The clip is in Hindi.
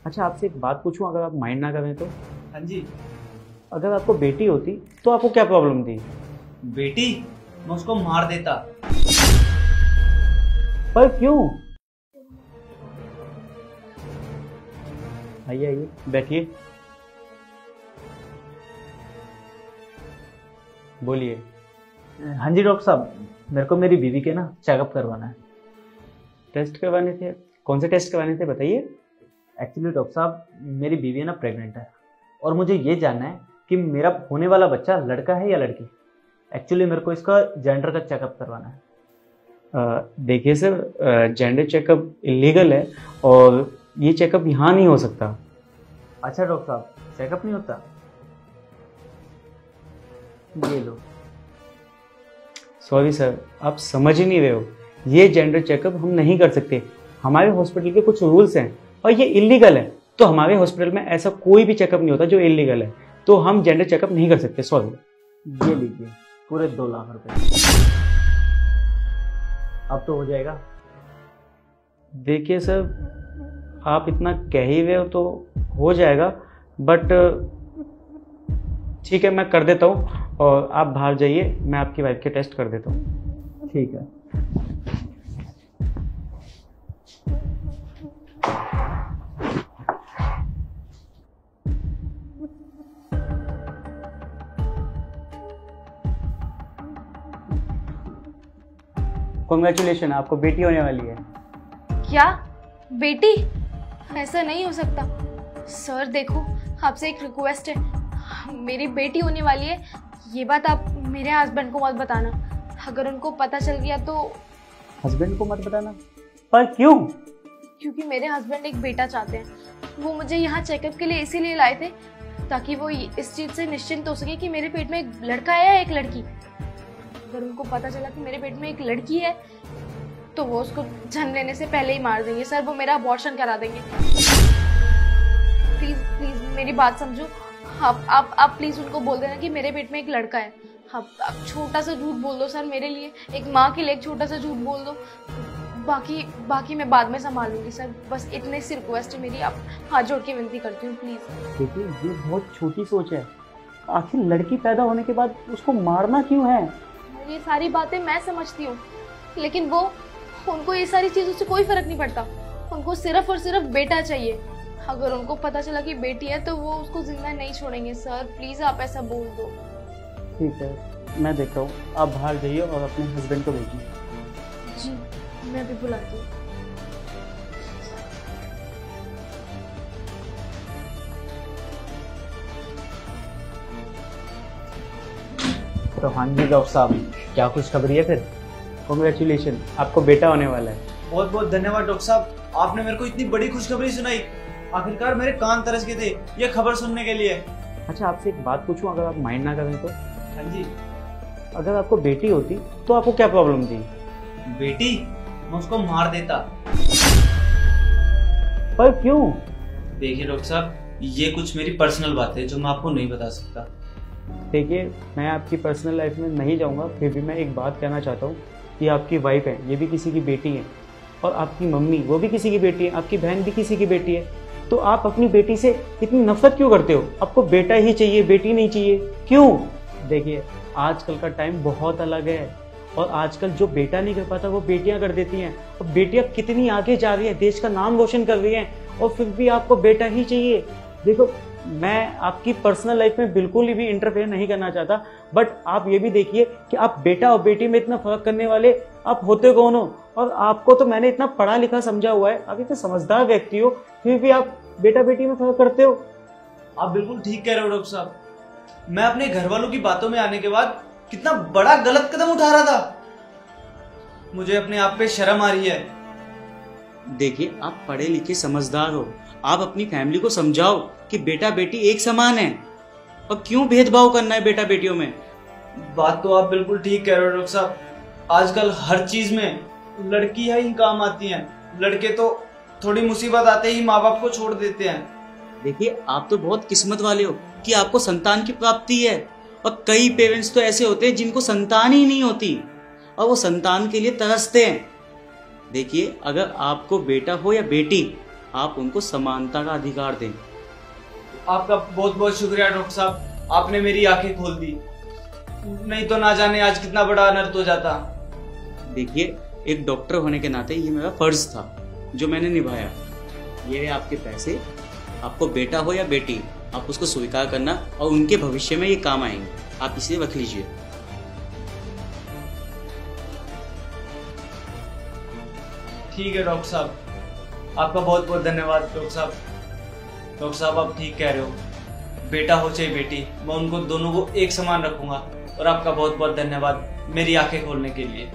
अच्छा, आपसे एक बात पूछूं, अगर आप माइंड ना करें तो? हाँ जी। अगर आपको बेटी होती तो आपको क्या प्रॉब्लम थी? बेटी? मैं उसको मार देता। पर क्यों? आइए आइए, बैठिए, बोलिए। हाँ जी डॉक्टर साहब, मेरे को मेरी बीवी के ना चेकअप करवाना है। टेस्ट करवाने थे? कौन से टेस्ट करवाने थे, बताइए। एक्चुअली डॉक्टर साहब, मेरी बीवी है ना प्रेग्नेंट है, और मुझे ये जानना है कि मेरा होने वाला बच्चा लड़का है या लड़की। एक्चुअली मेरे को इसका जेंडर का चेकअप करवाना है। देखिए सर, जेंडर चेकअप इलीगल है और ये चेकअप यहाँ नहीं हो सकता। अच्छा डॉक्टर साहब, चेकअप नहीं होता? ये लो। सॉरी सर, आप समझ ही नहीं रहे हो। ये जेंडर चेकअप हम नहीं कर सकते। हमारे हॉस्पिटल के कुछ रूल्स हैं और ये इलीगल है। तो हमारे हॉस्पिटल में ऐसा कोई भी चेकअप नहीं होता जो इलीगल है, तो हम जेंडर चेकअप नहीं कर सकते, सॉरी। ये लीजिए, पूरे 2 लाख रुपए। अब तो हो जाएगा? देखिए सर, आप इतना कह ही रहे हो तो हो जाएगा, बट ठीक है, मैं कर देता हूँ और आप बाहर जाइए, मैं आपकी वाइफ के टेस्ट कर देता हूँ। ठीक है। कॉन्ग्रेचुलेशन, आपको बेटी होने वाली है। क्या? बेटी? ऐसा नहीं हो सकता सर। देखो, आपसे एक रिक्वेस्ट है, मेरी बेटी होने वाली है। ये बात आप मेरे हस्बैंड को मत बताना। अगर उनको पता चल गया तो। हस्बैंड को मत बताना? पर क्यों? क्योंकि मेरे हस्बैंड एक बेटा चाहते हैं। वो मुझे यहाँ चेकअप के लिए इसीलिए लाए थे ताकि वो इस चीज से निश्चिंत हो सके कि मेरे पेट में एक लड़का है या एक लड़की। अगर उनको पता चला कि मेरे पेट में एक लड़की है तो वो उसको जन्म लेने से पहले ही मार देंगे सर। वो मेरा अबॉर्शन करा देंगे। प्लीज प्लीज मेरी बात समझो। आप प्लीज उनको बोल देना कि मेरे पेट में एक लड़का है। आप छोटा सा झूठ बोल दो सर मेरे लिए, एक माँ के लिए एक छोटा सा झूठ बोल दो। बाकी मैं बाद में संभाल लूंगी सर। बस इतने सी रिक्वेस्ट है मेरी, आप हाथ जोड़ के विनती करती हूँ प्लीज। देखिए, ये बहुत छोटी सोच है। आखिर लड़की पैदा होने के बाद उसको मारना क्यों है? ये सारी बातें मैं समझती हूँ, लेकिन उनको ये सारी चीजों से कोई फर्क नहीं पड़ता। उनको सिर्फ और सिर्फ बेटा चाहिए। अगर उनको पता चला कि बेटी है तो वो उसको जिंदा नहीं छोड़ेंगे सर। प्लीज आप ऐसा बोल दो। ठीक है, मैं देखता हूँ। आप बाहर जाइए और अपने हस्बैंड को भेजिए। जी, मैं भी बुलाती हूँ। तो हाँ जी डॉक्टर साहब, क्या खुशखबरी है फिर? कॉन्ग्रेचुलेशन, आपको बेटा होने वाला है। बहुत बहुत धन्यवाद डॉक्टर साहब, आपने मेरे को इतनी बड़ी खुशखबरी सुनाई। आखिरकार मेरे कान तरस गए थे ये खबर सुनने के लिए। अच्छा, आपसे एक बात पूछूं, अगर आप माइंड ना करें तो? हाँ जी। अगर आपको बेटी होती तो आपको क्या प्रॉब्लम थी? बेटी? मैं उसको मार देता। पर क्यों? देखिए डॉक्टर साहब, ये कुछ मेरी पर्सनल बात है जो मैं आपको नहीं बता सकता। देखिए, मैं आपकी पर्सनल लाइफ में नहीं जाऊंगा, फिर भी मैं एक बात कहना चाहता हूँ कि आपकी वाइफ है, ये भी किसी की बेटी है, और आपकी मम्मी वो भी किसी की बेटी है, आपकी बहन भी किसी की बेटी है। तो आप अपनी बेटी से इतनी नफरत क्यों करते हो? आपको बेटा ही चाहिए, बेटी नहीं चाहिए, क्यों? देखिए, आजकल का टाइम बहुत अलग है, और आजकल जो बेटा नहीं कर पाता वो बेटियां कर देती हैं। और बेटियां कितनी आगे जा रही है, देश का नाम रोशन कर रही हैं, और फिर भी आपको बेटा ही चाहिए। देखो, मैं आपकी पर्सनल लाइफ में बिल्कुल भी इंटरफेयर नहीं करना चाहता, बट आप ये भी देखिए कि आप बेटा और बेटी में इतना फर्क करने वाले आप होते कौन हो? और आपको तो मैंने इतना पढ़ा लिखा समझा हुआ है, आप इतने समझदार व्यक्ति हो, फिर भी आप बेटा बेटी में फर्क करते हो। आप बिल्कुल ठीक कह रहे हो डॉक्टर साहब। मैं अपने घर वालों की बातों में आने के बाद कितना बड़ा गलत कदम उठा रहा था। मुझे अपने आप पे शर्म आ रही है। देखिए, आप पढ़े लिखे समझदार हो, आप अपनी फैमिली को समझाओ कि बेटा बेटी एक समान है, और क्यों भेदभाव करना है बेटा बेटियों में? बात तो आप बिल्कुल ठीक कह रहे हो डॉक्टर साहब। आजकल हर चीज में लड़कियां ही काम आती हैं। लड़के तो थोड़ी मुसीबत आते ही माँ बाप को छोड़ देते हैं। देखिए, आप तो बहुत किस्मत वाले हो कि आपको संतान की प्राप्ति है, और कई पेरेंट्स तो ऐसे होते हैं जिनको संतान ही नहीं होती और वो संतान के लिए तरसते हैं। देखिए, अगर आपको बेटा हो या बेटी, आप उनको समानता का अधिकार दें। आपका बहुत बहुत शुक्रिया डॉक्टर साहब, आपने मेरी आंखें खोल दी, नहीं तो ना जाने आज कितना बड़ा अनर्थ हो जाता। देखिए, एक डॉक्टर होने के नाते ये मेरा फर्ज था जो मैंने निभाया। ये है आपके पैसे, आपको बेटा हो या बेटी, आप उसको स्वीकार करना और उनके भविष्य में ये काम आएंगे। आप इसे रख लीजिए। ठीक है डॉक्टर साहब, आपका बहुत बहुत धन्यवाद डॉक्टर साहब। डॉक्टर साहब आप ठीक कह रहे हो, बेटा हो चाहे बेटी, मैं उनको दोनों को एक समान रखूंगा। और आपका बहुत बहुत धन्यवाद मेरी आंखें खोलने के लिए।